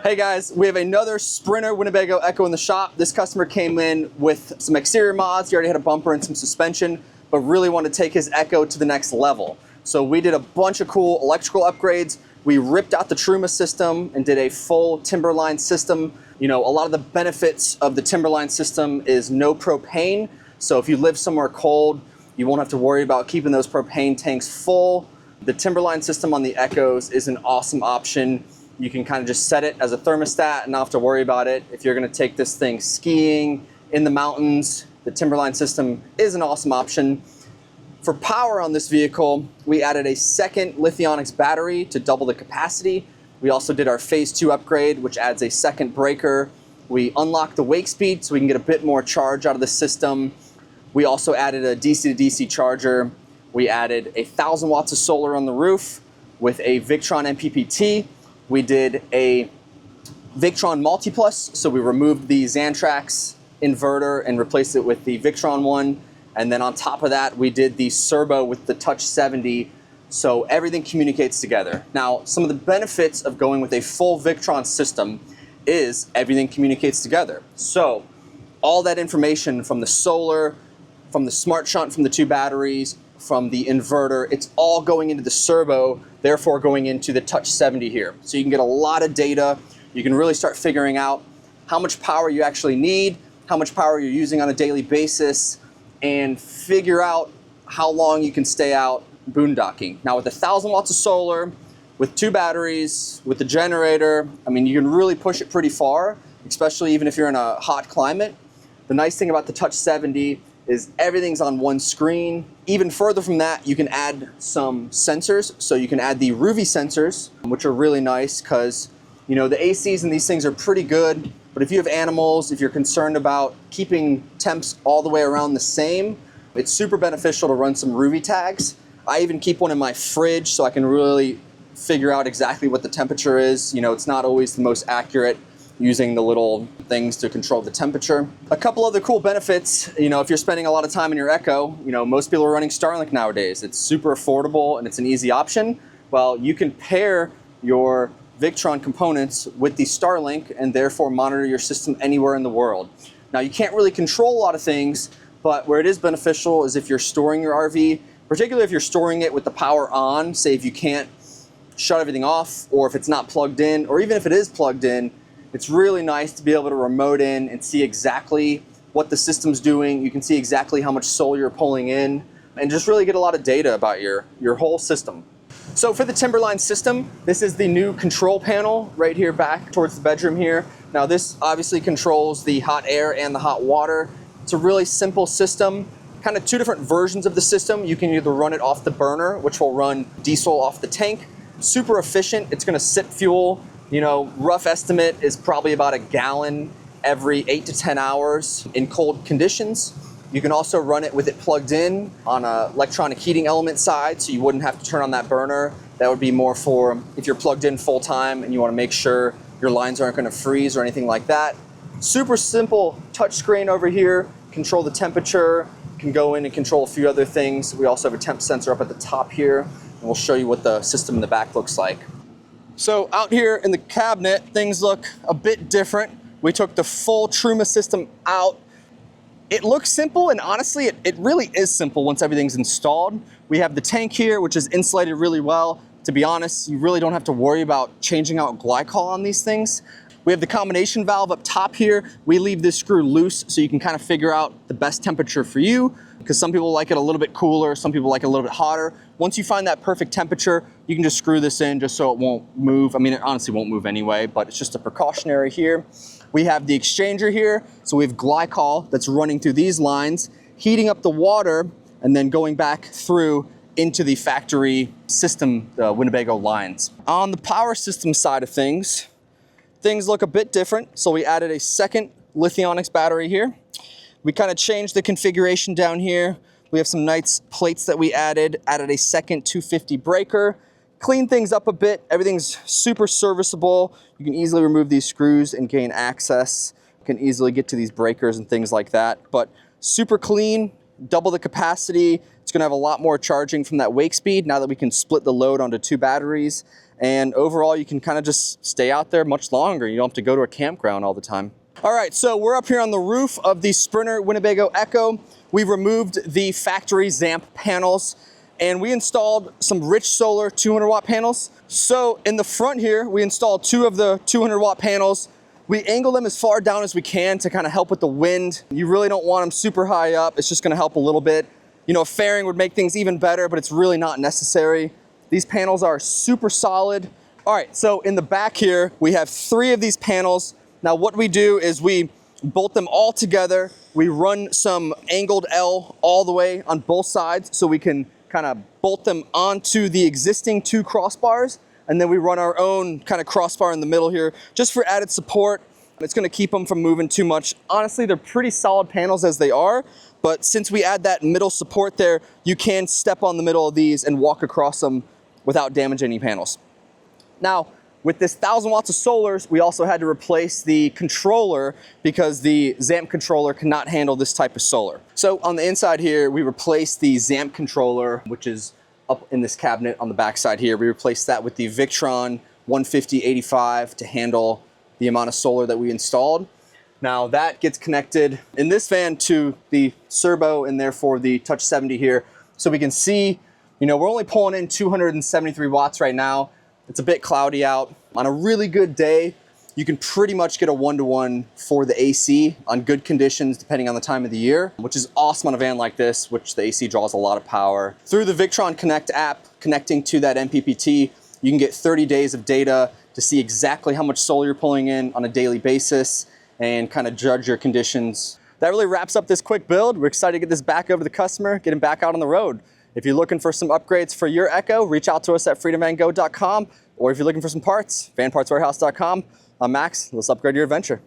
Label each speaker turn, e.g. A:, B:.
A: Hey guys, we have another Sprinter Winnebago Echo in the shop. This customer came in with some exterior mods. He already had a bumper and some suspension, but really wanted to take his Echo to the next level. So we did a bunch of cool electrical upgrades. We ripped out the Truma system and did a full Timberline system. You know, a lot of the benefits of the Timberline system is no propane. So if you live somewhere cold, you won't have to worry about keeping those propane tanks full. The Timberline system on the Echoes is an awesome option. You can kind of just set it as a thermostat and not have to worry about it. If you're gonna take this thing skiing in the mountains, the Timberline system is an awesome option. For power on this vehicle, we added a second Lithionics battery to double the capacity. We also did our phase 2 upgrade, which adds a second breaker. We unlocked the wake speed so we can get a bit more charge out of the system. We also added a DC to DC charger. We added 1,000 watts of solar on the roof with a Victron MPPT. We did a Victron Multiplus, so we removed the Xantrax inverter and replaced it with the Victron one. And then on top of that, we did the Serbo with the Touch 70, so everything communicates together. Now, some of the benefits of going with a full Victron system is everything communicates together. So all that information from the solar, from the smart shunt, from the 2 batteries, from the inverter, it's all going into the Serbo, therefore going into the Touch 70 here. So you can get a lot of data. You can really start figuring out how much power you actually need, how much power you're using on a daily basis, and figure out how long you can stay out boondocking. Now with 1,000 watts of solar, with 2 batteries, with the generator, I mean, you can really push it pretty far, especially even if you're in a hot climate. The nice thing about the Touch 70 is everything's on one screen. Even further from that, you can add some sensors. So you can add the Ruvi sensors, which are really nice because, you know, the ACs in these things are pretty good, but if you have animals, if you're concerned about keeping temps all the way around the same, it's super beneficial to run some Ruvi tags. I even keep one in my fridge so I can really figure out exactly what the temperature is. You know, it's not always the most accurate using the little things to control the temperature. A couple other cool benefits, you know, if you're spending a lot of time in your Echo, you know, most people are running Starlink nowadays. It's super affordable and it's an easy option. Well, you can pair your Victron components with the Starlink and therefore monitor your system anywhere in the world. Now, you can't really control a lot of things, but where it is beneficial is if you're storing your RV, particularly if you're storing it with the power on, say if you can't shut everything off, or if it's not plugged in, or even if it is plugged in, it's really nice to be able to remote in and see exactly what the system's doing. You can see exactly how much solar you're pulling in and just really get a lot of data about your whole system. So for the Timberline system, this is the new control panel right here back towards the bedroom here. Now this obviously controls the hot air and the hot water. It's a really simple system, kind of 2 different versions of the system. You can either run it off the burner, which will run diesel off the tank. Super efficient, it's gonna sip fuel. You know, rough estimate is probably about a gallon every 8 to 10 hours in cold conditions. You can also run it with it plugged in on an electronic heating element side, so you wouldn't have to turn on that burner. That would be more for if you're plugged in full time and you want to make sure your lines aren't going to freeze or anything like that. Super simple touchscreen over here, control the temperature, can go in and control a few other things. We also have a temp sensor up at the top here, and we'll show you what the system in the back looks like. So out here in the cabinet, things look a bit different. We took the full Truma system out. It looks simple, and honestly, it really is simple once everything's installed. We have the tank here, which is insulated really well. To be honest, you really don't have to worry about changing out glycol on these things. We have the combination valve up top here. We leave this screw loose so you can kind of figure out the best temperature for you, because some people like it a little bit cooler, some people like it a little bit hotter. Once you find that perfect temperature, you can just screw this in just so it won't move. I mean, it honestly won't move anyway, but it's just a precautionary here. We have the exchanger here, so we have glycol that's running through these lines, heating up the water, and then going back through into the factory system, the Winnebago lines. On the power system side of things look a bit different. So we added a second Lithionics battery here. We kind of changed the configuration down here. We have some nice plates that we added a second 250 breaker. Clean things up a bit. Everything's super serviceable. You can easily remove these screws and gain access. You can easily get to these breakers and things like that. But super clean, double the capacity. It's gonna have a lot more charging from that wake speed now that we can split the load onto 2 batteries. And overall, you can kind of just stay out there much longer. You don't have to go to a campground all the time. All right, so we're up here on the roof of the Sprinter Winnebago Echo. We removed the factory ZAMP panels and we installed some Rich Solar 200 watt panels. So in the front here, we installed 2 of the 200 watt panels. We angle them as far down as we can to kind of help with the wind. You really don't want them super high up. It's just gonna help a little bit. You know, a fairing would make things even better, but it's really not necessary. These panels are super solid. All right, so in the back here, we have 3 of these panels. Now what we do is we bolt them all together. We run some angled L all the way on both sides so we can kind of bolt them onto the existing 2 crossbars. And then we run our own kind of crossbar in the middle here just for added support. It's gonna keep them from moving too much. Honestly, they're pretty solid panels as they are, but since we add that middle support there, you can step on the middle of these and walk across them without damaging any panels. Now, with this 1,000 watts of solars, we also had to replace the controller because the ZAMP controller cannot handle this type of solar. So on the inside here, we replaced the ZAMP controller, which is up in this cabinet on the back side here. We replaced that with the Victron 150/85 to handle the amount of solar that we installed. Now that gets connected in this van to the servo and therefore the Touch 70 here. So we can see, you know, we're only pulling in 273 watts right now. It's a bit cloudy out. On a really good day, you can pretty much get a 1-to-1 for the AC on good conditions depending on the time of the year, which is awesome on a van like this, which the AC draws a lot of power. Through the Victron Connect app, connecting to that MPPT, you can get 30 days of data to see exactly how much solar you're pulling in on a daily basis and kind of judge your conditions. That really wraps up this quick build. We're excited to get this back over to the customer, get him back out on the road. If you're looking for some upgrades for your Echo, reach out to us at freedomvango.com, or if you're looking for some parts, vanpartswarehouse.com. I'm Max. Let's upgrade your adventure.